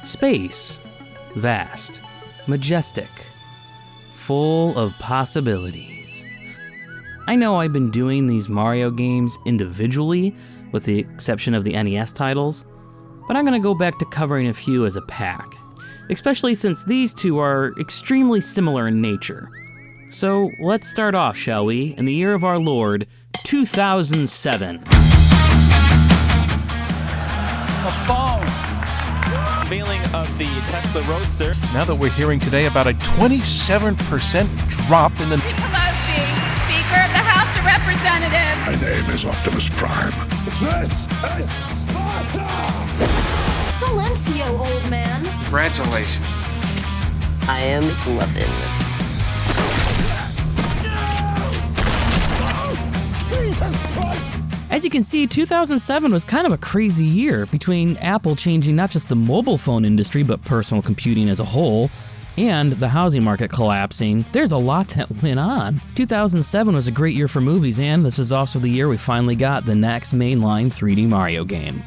Space. Vast. Majestic. Full of possibilities. I know I've been doing these Mario games individually, with the exception of the NES titles, but I'm going to go back to covering a few as a pack, especially since these two are extremely similar in nature. So let's start off, shall we, in the year of our Lord, 2007. A phone. Feeling of the Tesla Roadster. Now that we're hearing today about a 27% drop in the... Pelosi, Speaker of the House of Representatives. My name is Optimus Prime. This is Sparta! Silencio, old man. Congratulations. I am loving. Jesus Christ! As you can see, 2007 was kind of a crazy year between Apple changing not just the mobile phone industry, but personal computing as a whole, and the housing market collapsing. There's a lot that went on. 2007 was a great year for movies, and this was also the year we finally got the next mainline 3D Mario game.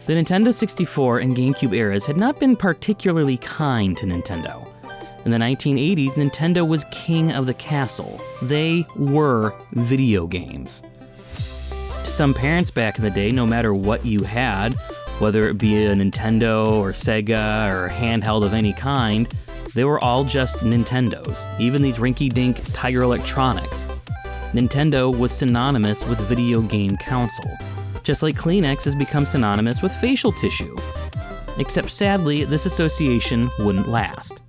The Nintendo 64 and GameCube eras had not been particularly kind to Nintendo. In the 1980s, Nintendo was king of the castle. They were video games. To some parents back in the day, no matter what you had, whether it be a Nintendo or Sega or a handheld of any kind, they were all just Nintendos, even these rinky-dink Tiger Electronics. Nintendo was synonymous with video game console, just like Kleenex has become synonymous with facial tissue. Except sadly, this association wouldn't last.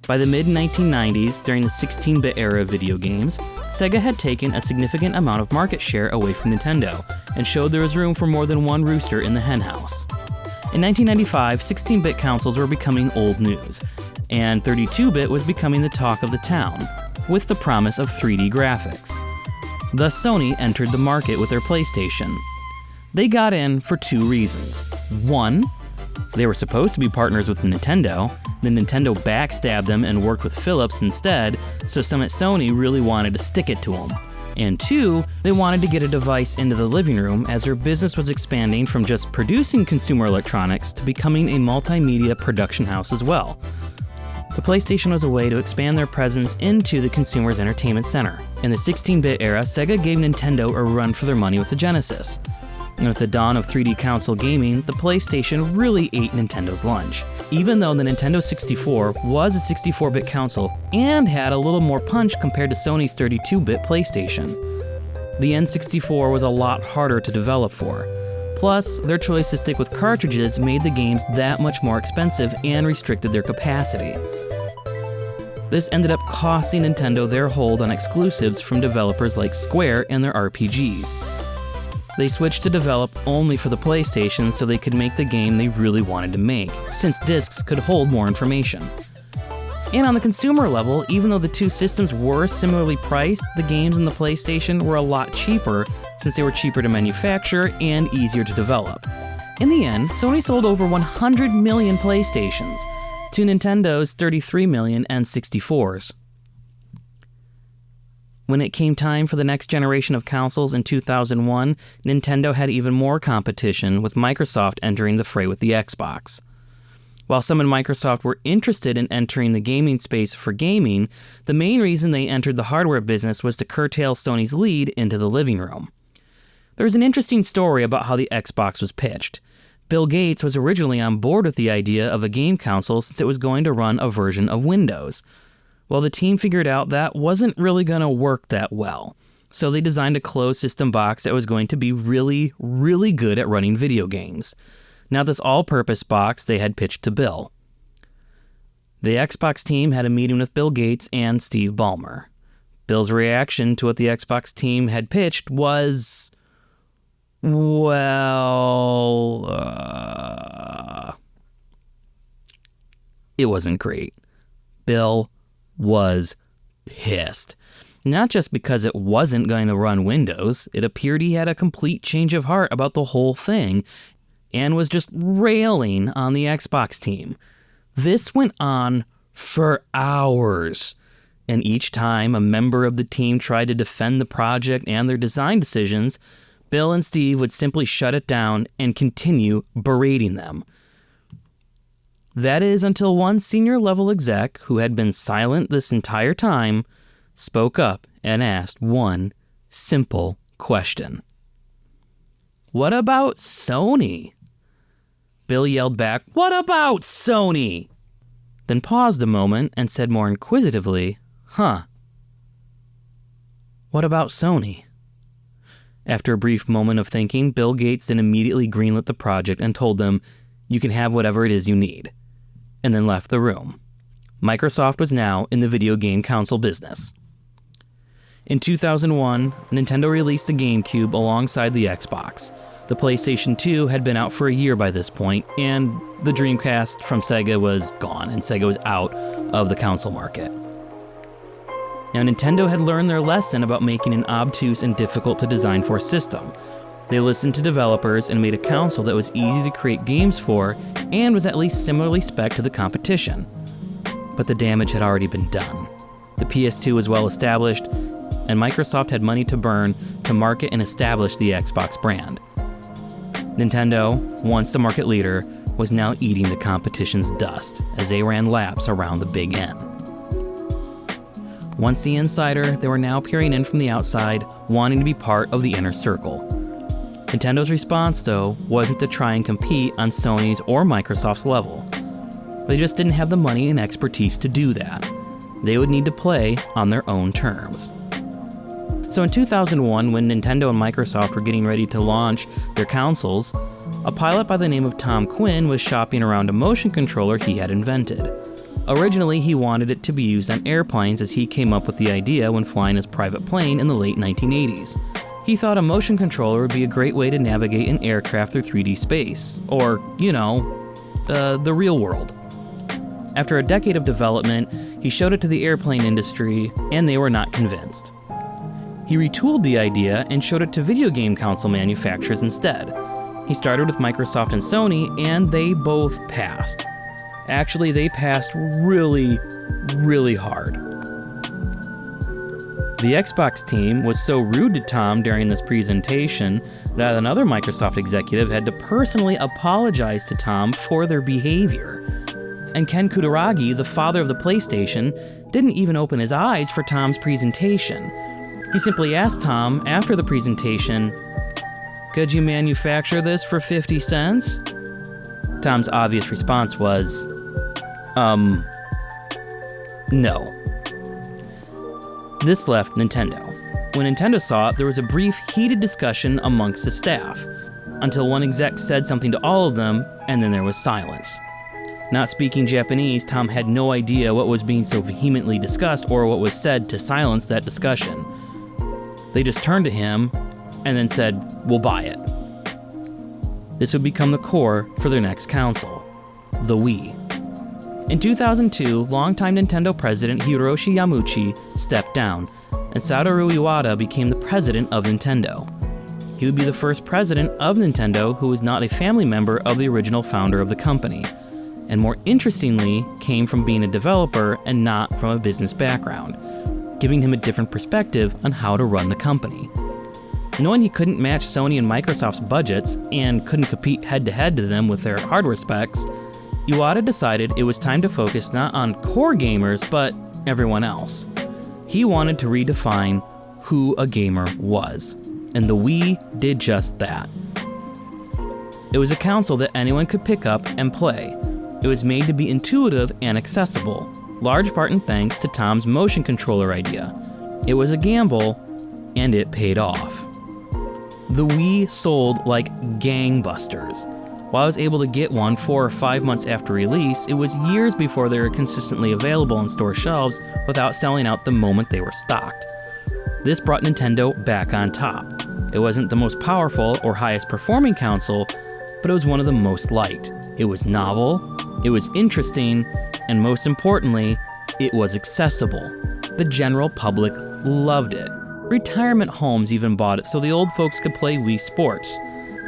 By the mid-1990s, during the 16-bit era of video games, Sega had taken a significant amount of market share away from Nintendo, and showed there was room for more than one rooster in the henhouse. In 1995, 16-bit consoles were becoming old news, and 32-bit was becoming the talk of the town, with the promise of 3D graphics. Thus Sony entered the market with their PlayStation. They got in for two reasons. One, they were supposed to be partners with Nintendo, then Nintendo backstabbed them and worked with Philips instead, so some at Sony really wanted to stick it to them. And two, they wanted to get a device into the living room as their business was expanding from just producing consumer electronics to becoming a multimedia production house as well. The PlayStation was a way to expand their presence into the consumer's entertainment center. In the 16-bit era, Sega gave Nintendo a run for their money with the Genesis. And with the dawn of 3D console gaming, the PlayStation really ate Nintendo's lunch. Even though the Nintendo 64 was a 64-bit console and had a little more punch compared to Sony's 32-bit PlayStation. The N64 was a lot harder to develop for. Plus, their choice to stick with cartridges made the games that much more expensive and restricted their capacity. This ended up costing Nintendo their hold on exclusives from developers like Square and their RPGs. They switched to develop only for the PlayStation so they could make the game they really wanted to make, since discs could hold more information. And on the consumer level, even though the two systems were similarly priced, the games in the PlayStation were a lot cheaper since they were cheaper to manufacture and easier to develop. In the end, Sony sold over 100 million PlayStations to Nintendo's 33 million N64s. When it came time for the next generation of consoles in 2001, Nintendo had even more competition, with Microsoft entering the fray with the Xbox. While some in Microsoft were interested in entering the gaming space for gaming, the main reason they entered the hardware business was to curtail Sony's lead into the living room. There's an interesting story about how the Xbox was pitched. Bill Gates was originally on board with the idea of a game console since it was going to run a version of Windows. Well, the team figured out that wasn't really going to work that well, so they designed a closed system box that was going to be really, really good at running video games. Now this all-purpose box they had pitched to Bill. The Xbox team had a meeting with Bill Gates and Steve Ballmer. Bill's reaction to what the Xbox team had pitched was, it wasn't great. Bill was pissed. Not just because it wasn't going to run Windows, it appeared he had a complete change of heart about the whole thing and was just railing on the Xbox team. This went on for hours, and each time a member of the team tried to defend the project and their design decisions, Bill and Steve would simply shut it down and continue berating them. That is until one senior-level exec, who had been silent this entire time, spoke up and asked one simple question. "What about Sony?" Bill yelled back, "What about Sony?" Then paused a moment and said more inquisitively, "What about Sony?" After a brief moment of thinking, Bill Gates then immediately greenlit the project and told them, "You can have whatever it is you need," and then left the room. Microsoft was now in the video game console business. In 2001, Nintendo released the GameCube alongside the Xbox. The PlayStation 2 had been out for a year by this point, and the Dreamcast from Sega was gone, and Sega was out of the console market. Now, Nintendo had learned their lesson about making an obtuse and difficult-to-design-for system. They listened to developers and made a console that was easy to create games for and was at least similarly spec'd to the competition. But the damage had already been done. The PS2 was well established, and Microsoft had money to burn to market and establish the Xbox brand. Nintendo, once the market leader, was now eating the competition's dust as they ran laps around the Big N. Once the insider, they were now peering in from the outside, wanting to be part of the inner circle. Nintendo's response, though, wasn't to try and compete on Sony's or Microsoft's level. They just didn't have the money and expertise to do that. They would need to play on their own terms. So in 2001, when Nintendo and Microsoft were getting ready to launch their consoles, a pilot by the name of Tom Quinn was shopping around a motion controller he had invented. Originally, he wanted it to be used on airplanes, as he came up with the idea when flying his private plane in the late 1980s. He thought a motion controller would be a great way to navigate an aircraft through 3D space, or, the real world. After a decade of development, he showed it to the airplane industry, and they were not convinced. He retooled the idea and showed it to video game console manufacturers instead. He started with Microsoft and Sony, and they both passed. Actually, they passed really, really hard. The Xbox team was so rude to Tom during this presentation that another Microsoft executive had to personally apologize to Tom for their behavior. And Ken Kutaragi, the father of the PlayStation, didn't even open his eyes for Tom's presentation. He simply asked Tom after the presentation, "Could you manufacture this for 50 cents? Tom's obvious response was, no. This left Nintendo. When Nintendo saw it, there was a brief, heated discussion amongst the staff, until one exec said something to all of them, and then there was silence. Not speaking Japanese, Tom had no idea what was being so vehemently discussed or what was said to silence that discussion. They just turned to him and then said, "We'll buy it." This would become the core for their next console, the Wii. In 2002, longtime Nintendo president Hiroshi Yamauchi stepped down, and Satoru Iwata became the president of Nintendo. He would be the first president of Nintendo who was not a family member of the original founder of the company, and more interestingly, came from being a developer and not from a business background, giving him a different perspective on how to run the company. Knowing he couldn't match Sony and Microsoft's budgets and couldn't compete head-to-head to them with their hardware specs, Iwata decided it was time to focus not on core gamers, but everyone else. He wanted to redefine who a gamer was, and the Wii did just that. It was a console that anyone could pick up and play. It was made to be intuitive and accessible, large part in thanks to Tom's motion controller idea. It was a gamble, and it paid off. The Wii sold like gangbusters. While I was able to get one 4 or 5 months after release, it was years before they were consistently available on store shelves without selling out the moment they were stocked. This brought Nintendo back on top. It wasn't the most powerful or highest performing console, but it was one of the most liked. It was novel, it was interesting, and most importantly, it was accessible. The general public loved it. Retirement homes even bought it so the old folks could play Wii Sports.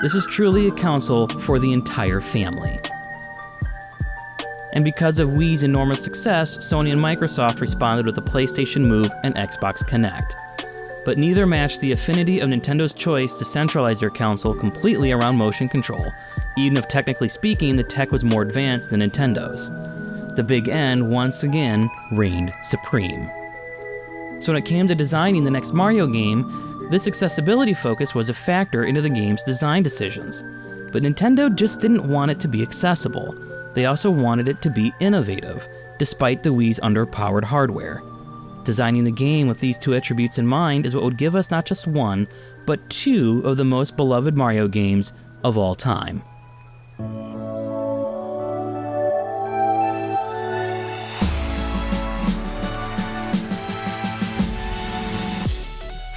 This is truly a console for the entire family. And because of Wii's enormous success, Sony and Microsoft responded with the PlayStation Move and Xbox Kinect. But neither matched the affinity of Nintendo's choice to centralize their console completely around motion control, even if technically speaking the tech was more advanced than Nintendo's. The Big N once again reigned supreme. So when it came to designing the next Mario game, this accessibility focus was a factor into the game's design decisions. But Nintendo just didn't want it to be accessible. They also wanted it to be innovative, despite the Wii's underpowered hardware. Designing the game with these two attributes in mind is what would give us not just one, but two of the most beloved Mario games of all time.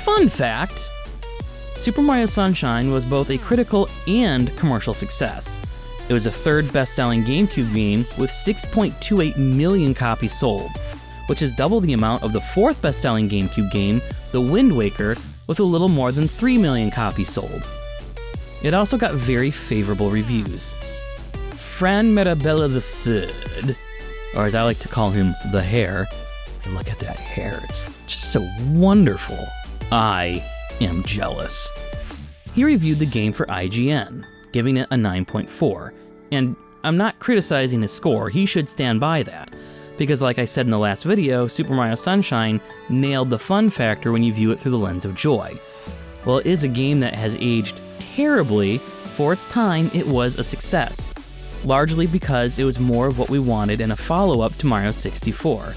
Fun fact, Super Mario Sunshine was both a critical and commercial success. It was the third best-selling GameCube game with 6.28 million copies sold, which is double the amount of the fourth best-selling GameCube game, The Wind Waker, with a little more than 3 million copies sold. It also got very favorable reviews. Fran Mirabella III, or as I like to call him, the Hair, and look at that hair, it's just so wonderful. I am jealous. He reviewed the game for IGN, giving it a 9.4, and I'm not criticizing his score, he should stand by that, because like I said in the last video, Super Mario Sunshine nailed the fun factor when you view it through the lens of joy. While it is a game that has aged terribly, for its time it was a success, largely because it was more of what we wanted in a follow-up to Mario 64.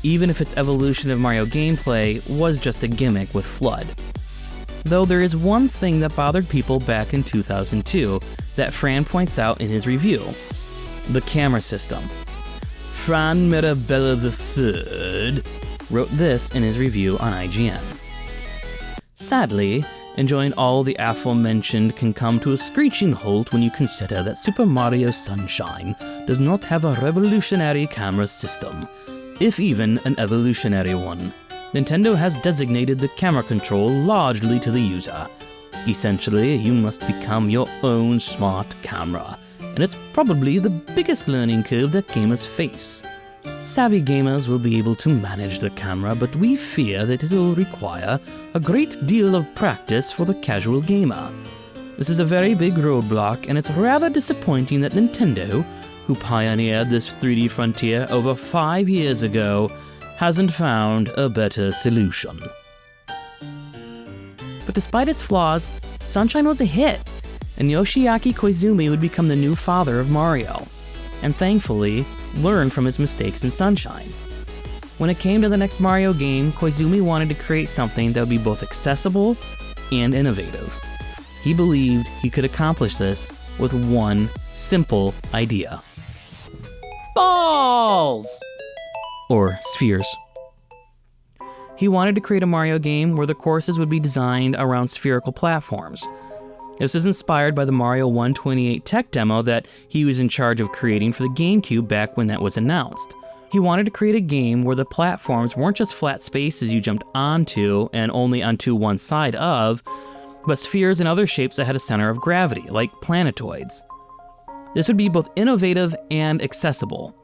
Even if its evolution of Mario gameplay was just a gimmick with FLUDD. Though there is one thing that bothered people back in 2002 that Fran points out in his review: the camera system. Fran Mirabella III wrote this in his review on IGN. Sadly, enjoying all the aforementioned can come to a screeching halt when you consider that Super Mario Sunshine does not have a revolutionary camera system, if even an evolutionary one. Nintendo has designated the camera control largely to the user. Essentially, you must become your own smart camera, and it's probably the biggest learning curve that gamers face. Savvy gamers will be able to manage the camera, but we fear that it will require a great deal of practice for the casual gamer. This is a very big roadblock, and it's rather disappointing that Nintendo, who pioneered this 3D frontier over 5 years ago, hasn't found a better solution. But despite its flaws, Sunshine was a hit, and Yoshiaki Koizumi would become the new father of Mario, and thankfully, learn from his mistakes in Sunshine. When it came to the next Mario game, Koizumi wanted to create something that would be both accessible and innovative. He believed he could accomplish this with one simple idea. Balls! Or spheres. He wanted to create a Mario game where the courses would be designed around spherical platforms. This is inspired by the Mario 128 tech demo that he was in charge of creating for the GameCube back when that was announced. He wanted to create a game where the platforms weren't just flat spaces you jumped onto and only onto one side of, but spheres and other shapes that had a center of gravity, like planetoids. This would be both innovative and accessible.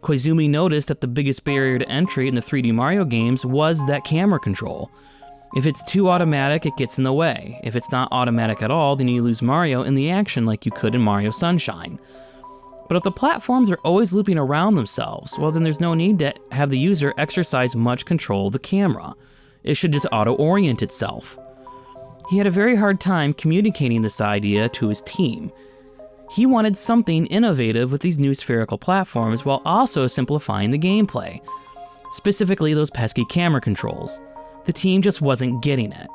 Koizumi noticed that the biggest barrier to entry in the 3D Mario games was that camera control. If it's too automatic, it gets in the way. If it's not automatic at all, then you lose Mario in the action like you could in Mario Sunshine. But if the platforms are always looping around themselves, well then there's no need to have the user exercise much control of the camera. It should just auto-orient itself. He had a very hard time communicating this idea to his team. He wanted something innovative with these new spherical platforms while also simplifying the gameplay. Specifically those pesky camera controls. The team just wasn't getting it.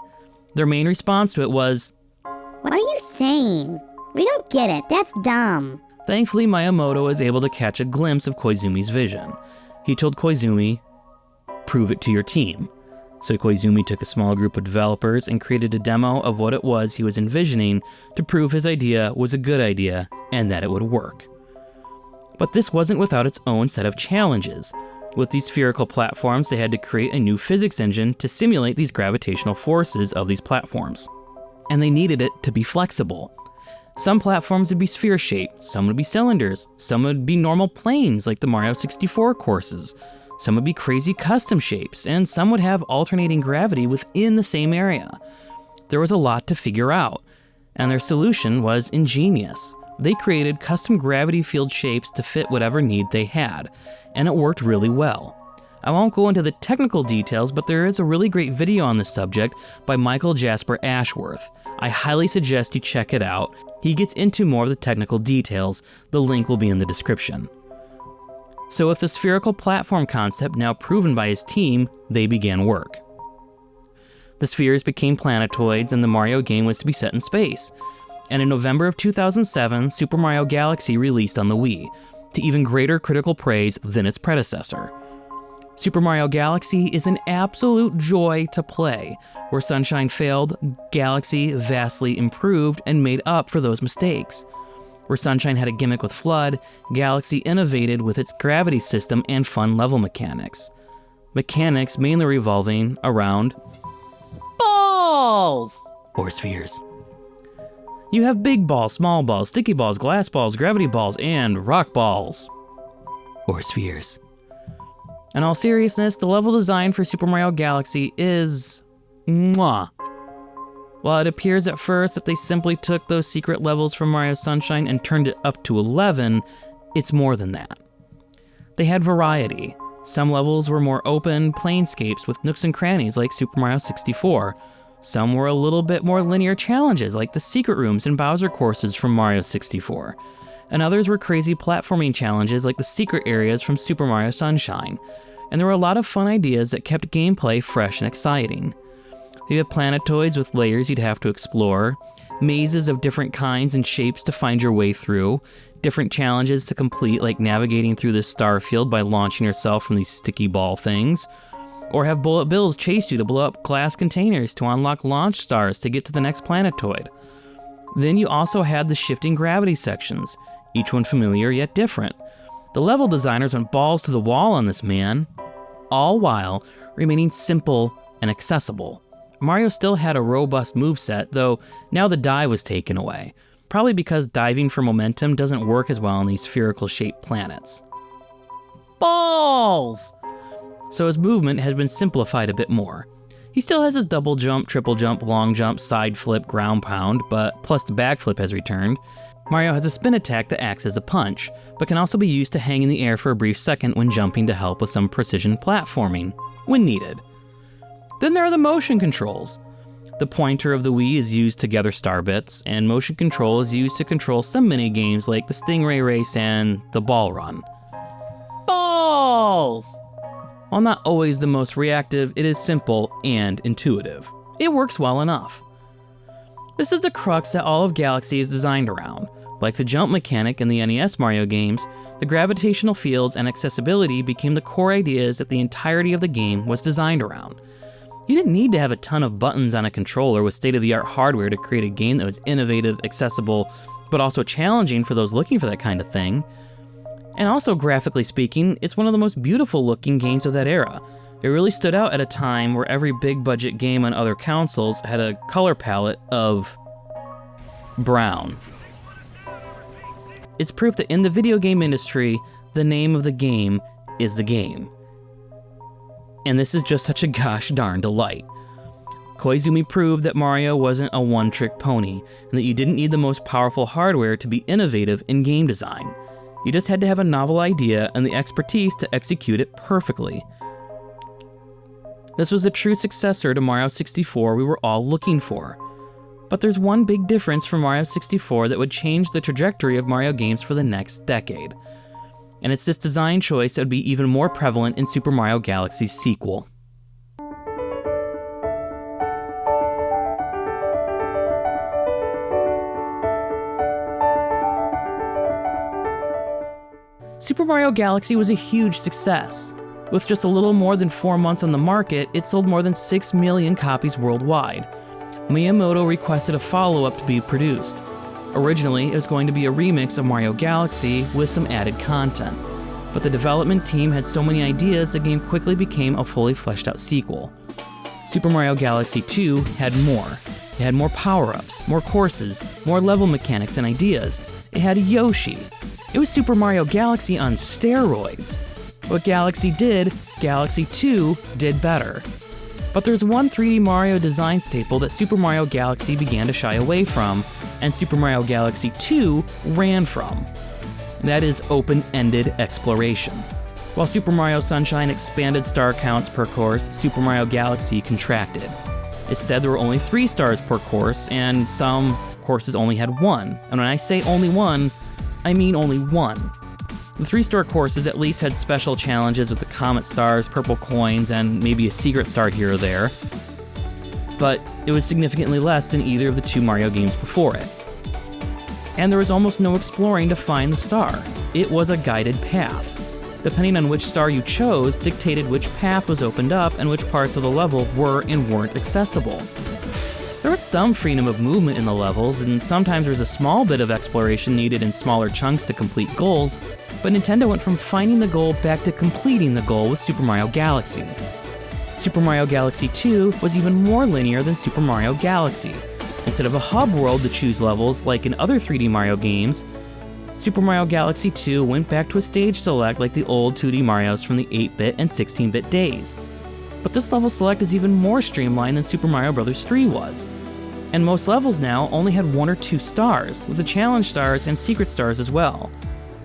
Their main response to it was, "What are you saying? We don't get it. That's dumb. Thankfully, Miyamoto was able to catch a glimpse of Koizumi's vision. He told Koizumi, "Prove it to your team." So Koizumi took a small group of developers and created a demo of what it was he was envisioning to prove his idea was a good idea and that it would work. But this wasn't without its own set of challenges. With these spherical platforms, they had to create a new physics engine to simulate these gravitational forces of these platforms. And they needed it to be flexible. Some platforms would be sphere-shaped, some would be cylinders, some would be normal planes like the Mario 64 courses, some would be crazy custom shapes, and some would have alternating gravity within the same area. There was a lot to figure out, and their solution was ingenious. They created custom gravity field shapes to fit whatever need they had, and it worked really well. I won't go into the technical details, but there is a really great video on this subject by Michael Jasper Ashworth. I highly suggest you check it out. He gets into more of the technical details. The link will be in the description. So with the spherical platform concept now proven by his team, they began work. The spheres became planetoids and the Mario game was to be set in space. And in November of 2007, Super Mario Galaxy released on the Wii, to even greater critical praise than its predecessor. Super Mario Galaxy is an absolute joy to play. Where Sunshine failed, Galaxy vastly improved and made up for those mistakes. Where Sunshine had a gimmick with FLUDD, Galaxy innovated with its gravity system and fun level mechanics. Mechanics mainly revolving around balls, or spheres. You have big balls, small balls, sticky balls, glass balls, gravity balls, and rock balls, or spheres. In all seriousness, the level design for Super Mario Galaxy is mwah. While it appears at first that they simply took those secret levels from Mario Sunshine and turned it up to 11, it's more than that. They had variety. Some levels were more open planescapes with nooks and crannies like Super Mario 64. Some were a little bit more linear challenges like the secret rooms and Bowser courses from Mario 64. And others were crazy platforming challenges like the secret areas from Super Mario Sunshine. And there were a lot of fun ideas that kept gameplay fresh and exciting. You have planetoids with layers you'd have to explore, mazes of different kinds and shapes to find your way through, different challenges to complete like navigating through this star field by launching yourself from these sticky ball things, or have bullet bills chase you to blow up glass containers to unlock launch stars to get to the next planetoid. Then you also had the shifting gravity sections, each one familiar yet different. The level designers went balls to the wall on this, man, all while remaining simple and accessible. Mario still had a robust moveset, though now the dive was taken away, probably because diving for momentum doesn't work as well on these spherical-shaped planets. Balls! So his movement has been simplified a bit more. He still has his double jump, triple jump, long jump, side flip, ground pound, but plus the backflip has returned. Mario has a spin attack that acts as a punch, but can also be used to hang in the air for a brief second when jumping to help with some precision platforming, when needed. Then there are the motion controls. The pointer of the Wii is used to gather star bits, and motion control is used to control some mini-games like the Stingray Race and the Ball Run. Balls! While not always the most reactive, it is simple and intuitive. It works well enough. This is the crux that all of Galaxy is designed around. Like the jump mechanic in the NES Mario games, the gravitational fields and accessibility became the core ideas that the entirety of the game was designed around. You didn't need to have a ton of buttons on a controller with state-of-the-art hardware to create a game that was innovative, accessible, but also challenging for those looking for that kind of thing. And also, graphically speaking, it's one of the most beautiful looking games of that era. It really stood out at a time where every big budget game on other consoles had a color palette of brown. It's proof that in the video game industry, the name of the game is the game. And this is just such a gosh darn delight. Koizumi proved that Mario wasn't a one-trick pony, and that you didn't need the most powerful hardware to be innovative in game design. You just had to have a novel idea and the expertise to execute it perfectly. This was a true successor to Mario 64 we were all looking for. But there's one big difference from Mario 64 that would change the trajectory of Mario games for the next decade. And it's this design choice that would be even more prevalent in Super Mario Galaxy's sequel. Super Mario Galaxy was a huge success. With just a little more than 4 months on the market, it sold more than 6 million copies worldwide. Miyamoto requested a follow-up to be produced. Originally, it was going to be a remix of Mario Galaxy with some added content. But the development team had so many ideas, the game quickly became a fully fleshed out sequel. Super Mario Galaxy 2 had more. It had more power-ups, more courses, more level mechanics and ideas. It had Yoshi. It was Super Mario Galaxy on steroids. What Galaxy did, Galaxy 2 did better. But there's one 3D Mario design staple that Super Mario Galaxy began to shy away from, and Super Mario Galaxy 2 ran from. That is open-ended exploration. While Super Mario Sunshine expanded star counts per course, Super Mario Galaxy contracted. Instead, there were only 3 stars per course, and some courses only had 1. And when I say only 1, I mean only 1. The 3-star courses at least had special challenges with the comet stars, purple coins, and maybe a secret star here or there. But it was significantly less than either of the 2 Mario games before it. And there was almost no exploring to find the star. It was a guided path. Depending on which star you chose, dictated which path was opened up and which parts of the level were and weren't accessible. There was some freedom of movement in the levels, and sometimes there was a small bit of exploration needed in smaller chunks to complete goals, but Nintendo went from finding the goal back to completing the goal with Super Mario Galaxy. Super Mario Galaxy 2 was even more linear than Super Mario Galaxy. Instead of a hub world to choose levels like in other 3D Mario games, Super Mario Galaxy 2 went back to a stage select like the old 2D Marios from the 8-bit and 16-bit days. But this level select is even more streamlined than Super Mario Bros. 3 was. And most levels now only had 1 or 2 stars, with the challenge stars and secret stars as well.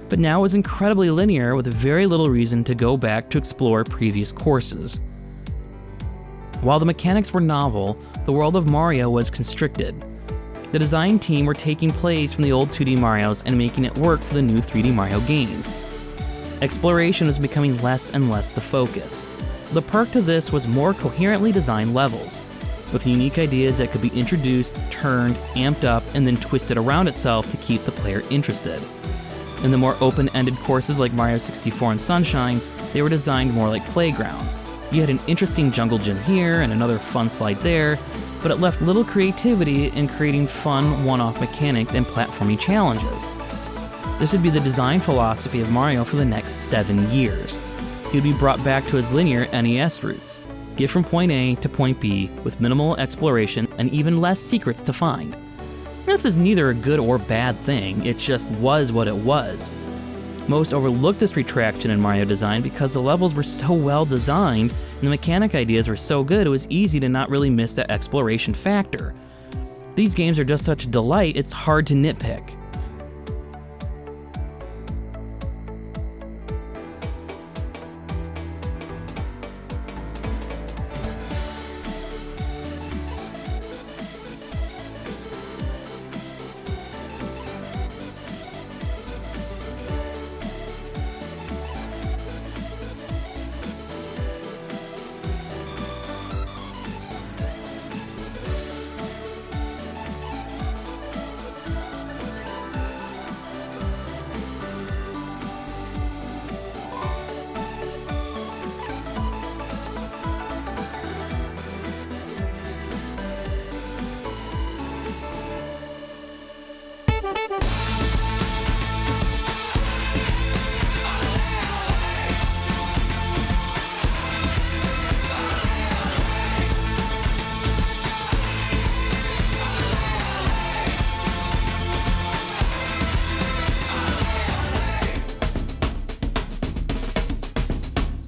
But now it was incredibly linear with very little reason to go back to explore previous courses. While the mechanics were novel, the world of Mario was constricted. The design team were taking plays from the old 2D Marios and making it work for the new 3D Mario games. Exploration was becoming less and less the focus. The perk to this was more coherently designed levels, with unique ideas that could be introduced, turned, amped up, and then twisted around itself to keep the player interested. In the more open-ended courses like Mario 64 and Sunshine, they were designed more like playgrounds. You had an interesting jungle gym here and another fun slide there, but it left little creativity in creating fun one-off mechanics and platforming challenges. This would be the design philosophy of Mario for the next 7 years. He would be brought back to his linear NES roots. Get from point A to point B with minimal exploration and even less secrets to find. This is neither a good or bad thing, it just was what it was. Most overlooked this retraction in Mario design because the levels were so well designed and the mechanic ideas were so good it was easy to not really miss that exploration factor. These games are just such a delight, it's hard to nitpick.